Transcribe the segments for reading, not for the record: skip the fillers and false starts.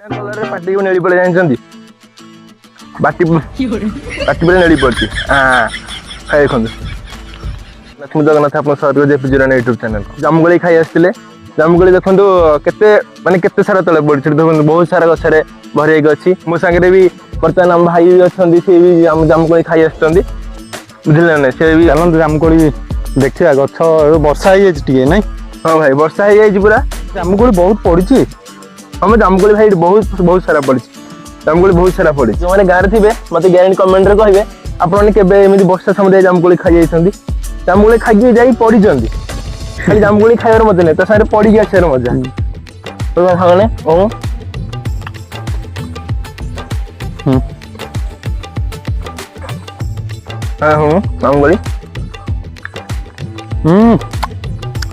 Colour पाटी को नेली पड़े जानछंती बाटी बाटी पड़े नेली पड़ती हां खाइ देखंतु लक्ष्मी जगन्नाथ आपन स्वागत जे पिजरान YouTube चैनल जामुगोली खाइ आस्तिले जामुगोली देखंतु केते माने केते सारा तळे पड़छि देखंतु बहुत सारा गछरे भरि गय अछि मो संगे भी वर्तमान हम भाई अछंती से भी जामुगोली खाइ आछंती बुझले ने से भी चलନ୍ତୁ जामुकोली देखिया गछ वर्षा ही टिके नै हां भाई वर्षा हे जाई पूरा जामुकोली बहुत पड़छि हम जामुगोली भाई बहुत सारा पड़छि जामुगोली बहुत सारा पड़छि जो माने गारे थिबे मते गारंटी कमेंट रे कहबे आपण ने केबे एमिति वर्षा समय जामुगोली खाइ जाइछंती जामुगोली खाइ जाई पड़ी जंदी खाली जामुगोली खाइर मते नै त सारे पड़ी गया छेर मजा तो खाने ओ हां जामुगोली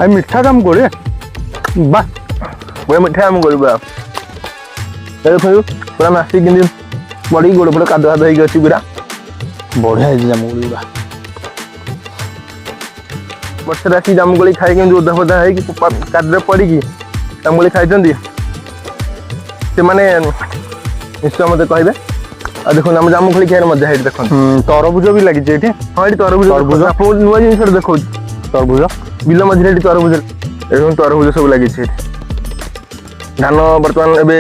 आई मीठा जामुकोली बा वो मीठा जामुगोली बा देखो पूरा मासी किंदी बड़ी गोड़ गोड़ कादो कादो होई गछि पूरा बढ़िया है जामुकोली बा वर्षा राशि जामुगोली खाइ के ओदा फदा है कि कादरे पड़ी की जामुगोली खाइ जंदी से माने निश्चय मते कहबे आ देखो हम जामुगोली खाइर मजा है देखो तरबुज भी लागि छै एठी हां एठी तरबुज आपन नुवा जिंस देखो तरबुज बिलो मझरे एठी तरबुज एठन तरबुज सब लागि छै धान वर्तमान एबे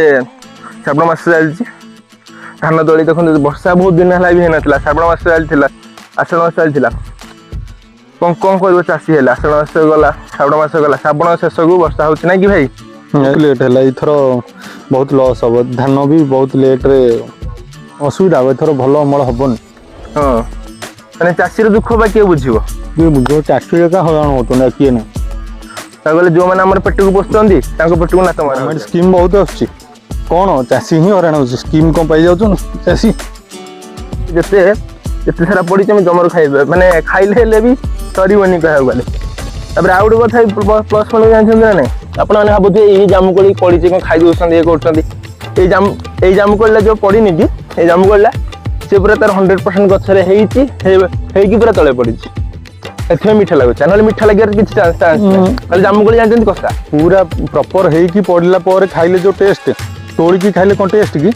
श्रावण मास चलछि धान तोली देखो वर्षा बहुत दिन हला भी है नथला श्रावण मास चलथिला आषाढ़ मास चलथिला कौन कौन चाषी है आषाढ़ मास गला श्रावण मास गला श्रावण शेष को वर्षा होछि ना कि भाई लेट है इथर बहुत लॉस हम धान भी बहुत लेट रे असुविधा हम एथर भल अमल हबन हां माने चाषी दुख बा के बुझिबो के बुझो चाषी का हरान होतो ना किए ना तागले जो माने हमर पेट को बसतंदी ताको पेट को नात मार गवर्नमेंट स्कीम बहुत आछि कोन चाषी ही हरान हो स्कीम को पाई जाउ न चाषी जते जते सारा पड़ी हम जमर खाइबे माने खाइले ले भी सरीबनी कहै गले तबरे आउट कथा प्लस पॉइंट जानछन ना नै आपण माने भाबुते एही जामुकोली पड़ी जे खाइ दोछन ए करछन ए जामुकोली जो पड़ी नि कि ए जामुकोली से पूरा तार 100% गछरे हेइची हेइ कि पूरा तळे पड़िची एथे मीठा लागो चैनल मीठा लागिर किछ चांस खाली जामुकोली जानछन कसा पूरा प्रॉपर हेइ कि पड़िला पर खाइले जो टेस्ट तोड़ी की खाइले कोन टेस्ट की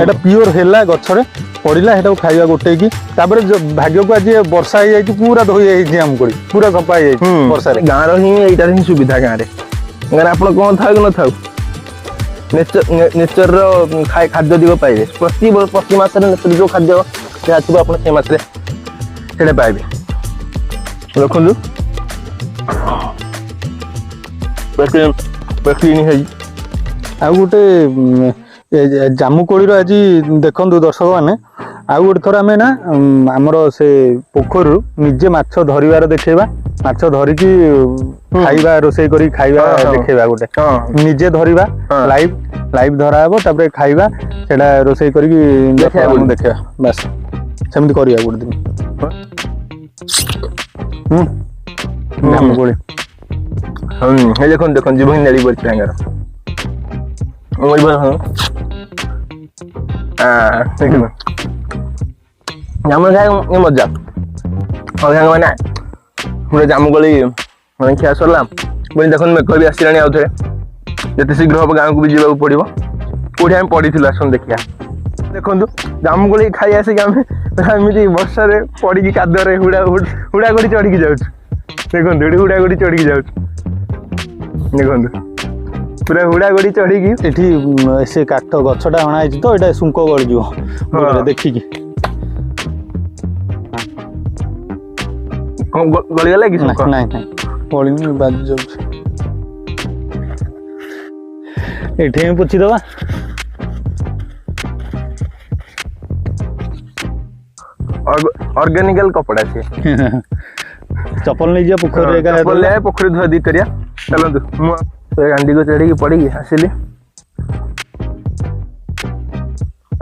एटा प्योर हेला गछरे पड़िला हेटा खाइबा गोटे की तापर भाग्य को आज वर्षा हे जाई पूरा धोई जाई जामुकोली पूरा सफा हे जाई वर्षा रे गां रो ही एटा ही सुविधा गां रे गां आपण कोन थाउ कि न थाउ नेचर रो खाद्य दिगो पाइबे प्रति मास रे नेचर जो खाद्य से आछबो आपण से मास रे सेडे पाइबे देखंदु पक्लिनी है आ गोटे जामुकोली रो आज देखंदु दर्शक माने आ गोटे थोर आमे ना हमर से पोखर निजे माछ धरिवार देखेबा माछ धरि की खाइबा रोसई करी खाइबा देखेबा गोटे निजे धरिबा लाइव धरा हबो तापर खाइबा सेडा रोसई करी की देखेबा बस सेमति करिया गोटे दिन जामुकोली हे देखन देखन जीवन नेली बरछि हंगार ओइ बा देखन जामुन खाए ये मजा और हंगा माने पूरा जामुकोली माने खिया सरला बोली देखन मेक भी आसिलानी आउथे जते शीघ्र हम गांव को भी जीवा पड़िबो कोठी हम पड़िथिला सन देखिया देखंतु जामुकोली खाई आसी हम एमिति वर्षा रे पड़ी की कादर रे हुडा गडी चढ़ी की जाउछ देखंतु हुडा गडी चढ़ी की जाउछ देखंतु पूरा हुडा गडी चढ़ी की एठी से काठ गछटा हणा आइछ तो एटा सुंको गळ जिवो देखि की गली गला कि सुंको नहीं गली नहीं बाज जाउछ एठी में पुछि दबा ऑर्गेनिकल कपड़ा से चप्पल नहीं जा पोखर रे चप्पल ले पोखर धोआ दी करिया चलंतु मु गांडी को चढ़ी की पड़ी आसिली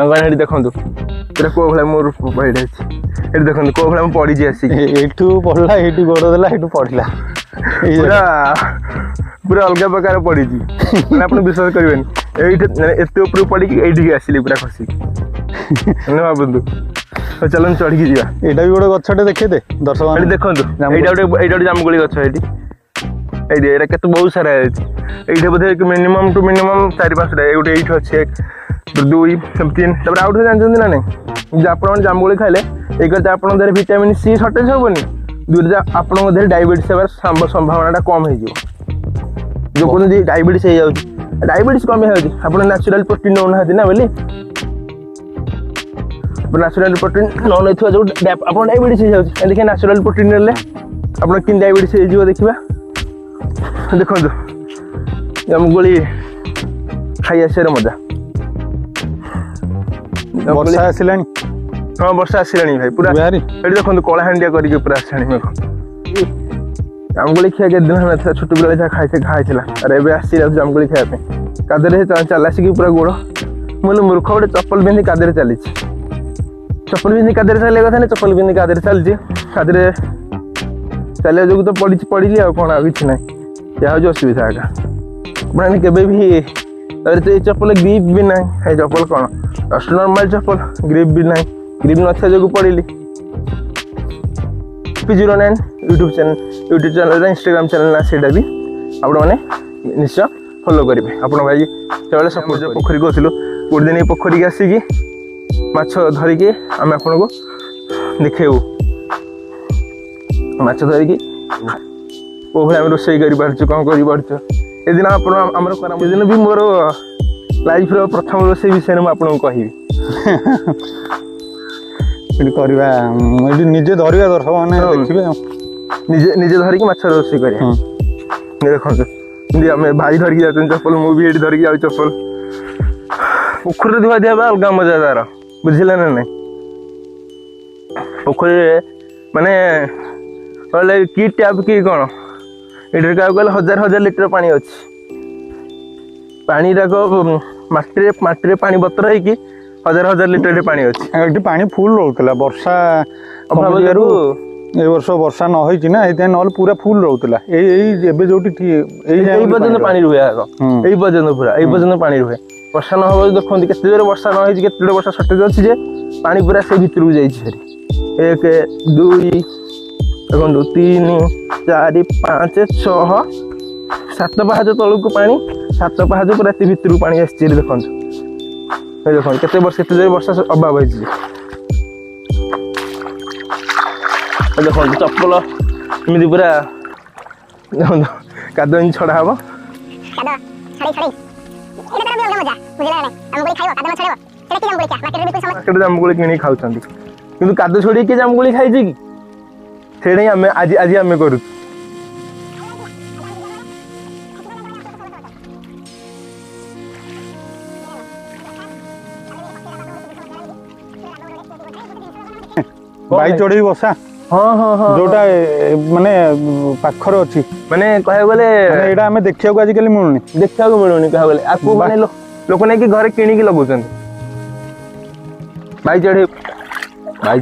गांडी देखंतु तेरे को भला मोर बैठ अछि एठी देखंतु को भला पड़ी जे आसी एठू पड़ला एठी गोड़ देला एठू पड़ला पूरा पूरा अलग प्रकार पड़ी जी माने आपण विश्वास करबेन एठी एते ऊपर पड़ी की एठी के आसिली पूरा खसी ने बाबंदु तो चलन चढ़ की जीवा एटा भी गोटे गछटे देखे दे दर्शक माने देखंतु एटा गोटे जामुकोली गछ एठी एठी एटा केते बहुत सारा अछि एठी बोधे मिनिमम टू मिनिमम 4-5 टा एगोटे एठी अछि ଦୁଇ ସେମିତି ତାପରେ ଆଉ ଗୋଟେ ଜାଣିଛନ୍ତି ନା ନାହିଁ ଯେ ଆପଣ ଜାମୁକୋଳି ଖାଇଲେ ଏକ ତ ଆପଣଙ୍କ ଦେହରେ ଭିଟାମିନ୍ ସି ସର୍ଟେଜ ହେବନି, ଦୁଇରେ ଆପଣଙ୍କ ଦେହରେ ଡାଇବେଟିସ୍ ହେବାର ସମ୍ଭାବନାଟା କମ୍ ହେଇଯିବ। ଯେଉଁ କହୁଛନ୍ତି ଡାଇବେଟିସ୍ ହେଇଯାଉଛି, ଡାଇବେଟିସ୍ କମ୍ ହେଇଯାଉଛି ଆପଣ ନ୍ୟାଚୁରାଲ୍ ପ୍ରୋଟିନ୍ ନେଉନାହାନ୍ତି ନା ବୋଲି। ନ୍ୟାଚୁରାଲ୍ ପ୍ରୋଟିନ୍ ନ ନେଇଥିବା ଯେଉଁ ଆପଣ ଡାଇବେଟିସ୍ ହେଇଯାଉଛି, ଦେଖିବା ନ୍ୟାଚୁରାଲ୍ ପ୍ରୋଟିନ୍ ନେଲେ ଆପଣ କେମିତି ଡାଇବେଟିସ୍ ହେଇଯିବ ଦେଖିବା। ଦେଖନ୍ତୁ ଜାମୁକୋଳି ଖାଇ ଆସିବାର ମଜା। ବର୍ଷା ଆସିଲାଣି। ହଁ ବର୍ଷା ଆସିଲାଣି ଭାଇ ପୁରା। ଏଠି ଦେଖନ୍ତୁ କଳାହାଣ୍ଡିଆ କରିକି ପୁରା ଆସିଲାଣି ମେଘ। ଜାମୁକୋଳି ଖିଆ କେତେ ଦିନ ହେଇନଥିଲା, ଛୋଟ ପିଲା ଯାହା ଖାଇଥିଲା, ଆରେ ଏବେ ଆସି ଯାଉଛି ଜାମୁକୋଳି ଖାଇବା ପାଇଁ। କାଦରେ ଚାଲି ଆସିକି ପୁରା ଗୋଡ଼ ମୁଁ ମୂର୍ଖ ଗୋଟେ ଚପଲ ପିନ୍ଧି କାଦରେ ଚାଲିଛି। ଚପଲ ପିନ୍ଧି କାଦରେ ଚାଲିବା କଥା ନାହିଁ, ଚପଲ ପିନ୍ଧି କାଦରେ ଚାଲିଛି। କାଦରେ ଚାଲିବା ଯୋଗୁଁ ତ ପଡ଼ିଲି ଆଉ କ'ଣ, ଆଉ କିଛି ନାହିଁ। ଏହା ହେଉଛି ଅସୁବିଧା ଏକା। ମାନେ କେବେ ବି ଏଇ ଚପଲ ଗ୍ରିପ୍ ବି ନାହିଁ। ଏଇ ଚପଲ କ'ଣ ଜଷ୍ଟ ନର୍ମାଲ ଚପଲ, ଗ୍ରିପ୍ ବି ନାହିଁ। ଗ୍ରିପ୍ ନଥିବା ଯୋଗୁଁ ପଡ଼ିଲି। P09 YouTube channel Instagram channel ନା ସେଇଟା ବି ଆପଣମାନେ ନିଶ୍ଚୟ ଫଲୋ କରିବେ। ଆପଣ ଭାଇ ସେତେବେଳେ ସପୋର୍ଟ ପୋଖରୀକୁ ଆସିଲୁ, ଗୋଟେ ଦିନ ଏଇ ପୋଖରୀକି ଆସିକି ମାଛ ଧରିକି ଆମେ ଆପଣଙ୍କୁ ଦେଖେଇବୁ। ମାଛ ଧରିକି କୋଉ ଭଳି ଆମେ ରୋଷେଇ କରିପାରୁଛୁ, କ'ଣ କରିପାରୁଛୁ। ଏଦିନ ଆପଣ ଆମର ସେଦିନ ବି ମୋର ଲାଇଫ୍ର ପ୍ରଥମ ରୋଷେଇ ବିଷୟରେ ମୁଁ ଆପଣଙ୍କୁ କହିବି। ଏଠି କରିବା, ଏଠି ନିଜେ ଧରିବା ଦର୍ଶକ ମାନେ ଦେଖିବେ ଆଉ। ନିଜେ ଧରିକି ମାଛ ରୋଷେଇ କରିବା। ଦେଖନ୍ତୁ ଏମିତି ଆମେ ଭାଇ ଧରିକି ଯାଉଛନ୍ତି ଚପଲ, ମୁଁ ବି ଏଠି ଧରିକି ଯାଉଛି ଚପଲ। ପୋଖରୀରେ ଧୁଆ ଧୁଆ ଅଲଗା ମଜା ତାର, ବୁଝିଲେ ନା ନାଇଁ। ପୋଖରୀରେ ମାନେ କହିଲେ କି ଟ୍ୟାପ୍ କି କ'ଣ, ଏଠାରେ କାହାକୁ କହିଲେ ହଜାର ହଜାର ଲିଟର ପାଣି ଅଛି। ପାଣିଟାକ ମାଟିରେ ପାଣି ବତର ହେଇକି ହଜାର ହଜାର ଲିଟରରେ ପାଣି ଅଛି। ଏଠି ପାଣି ଫୁଲ୍ ରହୁଥିଲା, ବର୍ଷା ଅଭାବରୁ ଏ ବର୍ଷ ବର୍ଷା ନ ହେଇଛି ନା, ସେଇଥିପାଇଁ ନହେଲେ ପୁରା ଫୁଲ୍ ରହୁଥିଲା। ଏଇ ଏବେ ଯୋଉଠି ଏଇ ପର୍ଯ୍ୟନ୍ତ ପାଣି ରୁହେ ଆଗ, ଏଇ ପର୍ଯ୍ୟନ୍ତ ପୁରା ଏଇ ପର୍ଯ୍ୟନ୍ତ ପାଣି ରୁହେ। ବର୍ଷା ନ ହବ ଦେଖନ୍ତୁ କେତେ ଜୋରେ ବର୍ଷା ନ ହେଇଛି, କେତେ ଜୋରେ ବର୍ଷା ସର୍ଟେଜ ଅଛି ଯେ ପାଣି ପୁରା ସେଇ ଭିତରକୁ ଯାଇଛି। ସେଠି 1 2 ଦେଖନ୍ତୁ 3 4 5 6 7 ପାହାଚ ତଳକୁ ପାଣି, 7 ପାହାଚ ପୁରା ଏତେ ଭିତରକୁ ପାଣି ଆସିଛି। ଦେଖନ୍ତୁ ଦେଖନ୍ତୁ କେତେ ଜୋରେ ବର୍ଷା ଅଭାବ ହେଇଛି। ଦେଖନ୍ତୁ ଚପଲ ଏମିତି ପୁରା ଦେଖନ୍ତୁ କାଦୁଅ ଏମିତି ଛଡ଼ା ହବ। ମାର୍କେଟରେ ଜାମୁକୋଳି କିଣିକି ଖାଉଛନ୍ତି, କିନ୍ତୁ କାଦୁଅ ଛଡେଇକି କିଏ ଜାମୁକୋଳି ଖାଇଛି କି? ସେଇଟା ହିଁ ଆଜି ଆମେ କରୁଛୁ। ବାଇ ଚଢେଇ ବସା, ଯୋଉଟା ମାନେ ପାଖରେ ଅଛି, ମାନେ କହିବାକୁ ଗଲେ ଏଇଟା ଆମେ ଦେଖିବାକୁ ଆଜିକାଲି ମିଳୁନି, କହିବାକୁ ଗଲେ ଆକୁ ମାନେ ଲୋକ ନେଇକି ଘରେ କିଣିକି ଲଗାଉଛନ୍ତି। ବାଇ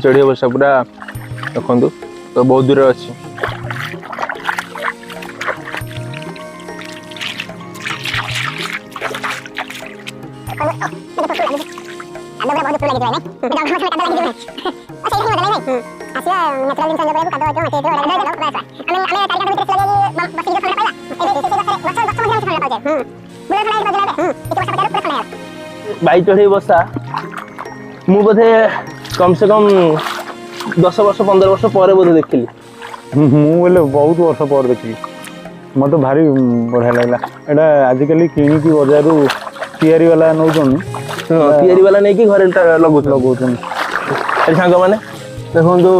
ଚଢେଇ ବସା ପୁରା ଦେଖନ୍ତୁ ତ ବହୁତ ଦୂରରେ ଅଛି। ବାଇ ଚଢେଇ ବସା ମୁଁ ବୋଧେ କମ ସେ କମ 10 ବର୍ଷ 15 ବର୍ଷ ପରେ ବୋଧେ ଦେଖିଲି। ମୁଁ ବୋଲେ ବହୁତ ବର୍ଷ ପରେ ଦେଖିଲି, ମତେ ଭାରି ବଢିଆ ଲାଗିଲା। ଏଇଟା ଆଜିକାଲି କିଣିକି ବଜାରରୁ ତିଆରି ବାଲା ନଉଛନ୍ତି, ତିଆରି ବାଲା ନେଇକି ଘରେ ଲଗାଉଛନ୍ତି। ଏ ସାଙ୍ଗମାନେ ଦେଖନ୍ତୁ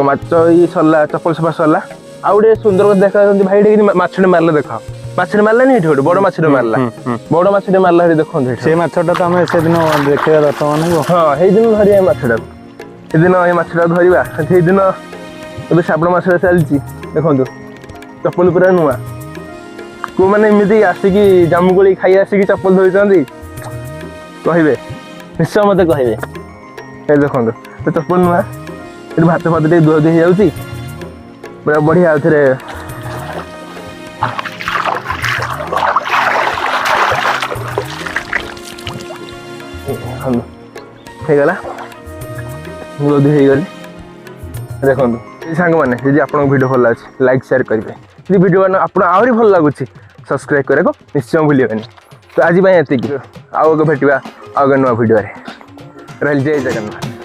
ମାଛ ଇଏ ସରିଲା, ଚପଲ ସଫା ସରିଲା। ଆଉ ଗୋଟେ ସୁନ୍ଦର ଦେଖାଯାଉଛନ୍ତି ଭାଇ, ଏଠି ମାଛଟେ ମାରିଲେ ଦେଖ, ମାଛଟେ ମାରିଲାନି ଏଠି ଗୋଟେ ବଡ ମାଛଟେ ମାରିଲା, ବଡ ମାଛଟେ ମାରିଲା ଏଠି ଦେଖନ୍ତୁ। ସେ ମାଛଟା ତ ଆମେ ସେଦିନ ଦେଖେଇବା ଦର୍ଶକ ମାନଙ୍କୁ। ହଁ ସେଇଦିନ ଧରିବା ଏ ମାଛଟାକୁ, ସେଦିନ ଏ ମାଛଟାକୁ ଧରିବା। ସେଇଦିନ ଏବେ ଶ୍ରାବଣ ମାସରେ ଚାଲିଛି, ଦେଖନ୍ତୁ ଚପଲ ପୁରା ନୂଆ। କୋଉମାନେ ଏମିତି ଆସିକି ଜାମୁକୋଳି ଖାଇ ଆସିକି ଚପଲ ଧରିଛନ୍ତି କହିବେ, ନିଶ୍ଚୟ ମତେ କହିବେ। ଏ ଦେଖନ୍ତୁ ଚପଲ ନୂଆ, ଏଠି ଭାତ ଫାତ ଟିକେ ଧୁଆ ଧୁଇ ହେଇଯାଉଛି ପୁରା ବଢିଆ। ଆଉଥରେ ହେଇଗଲା, ଧୁଆ ଧୁଇ ହେଇଗଲି। ଦେଖନ୍ତୁ ସାଙ୍ଗମାନେ, ଯଦି ଆପଣଙ୍କ ଭିଡ଼ିଓ ଭଲ ଲାଗୁଛି ଲାଇକ୍ ସେୟାର କରିବେ। ଯଦି ଭିଡ଼ିଓ ଆପଣ ଆହୁରି ଭଲ ଲାଗୁଛି ସବସ୍କ୍ରାଇବ୍ କରିବାକୁ ନିଶ୍ଚୟ ଭୁଲିବେନି। ତ ଆଜି ପାଇଁ ଏତିକି। आउ भेटा आउ नुआ भिडियो रही जय जगन्नाथ।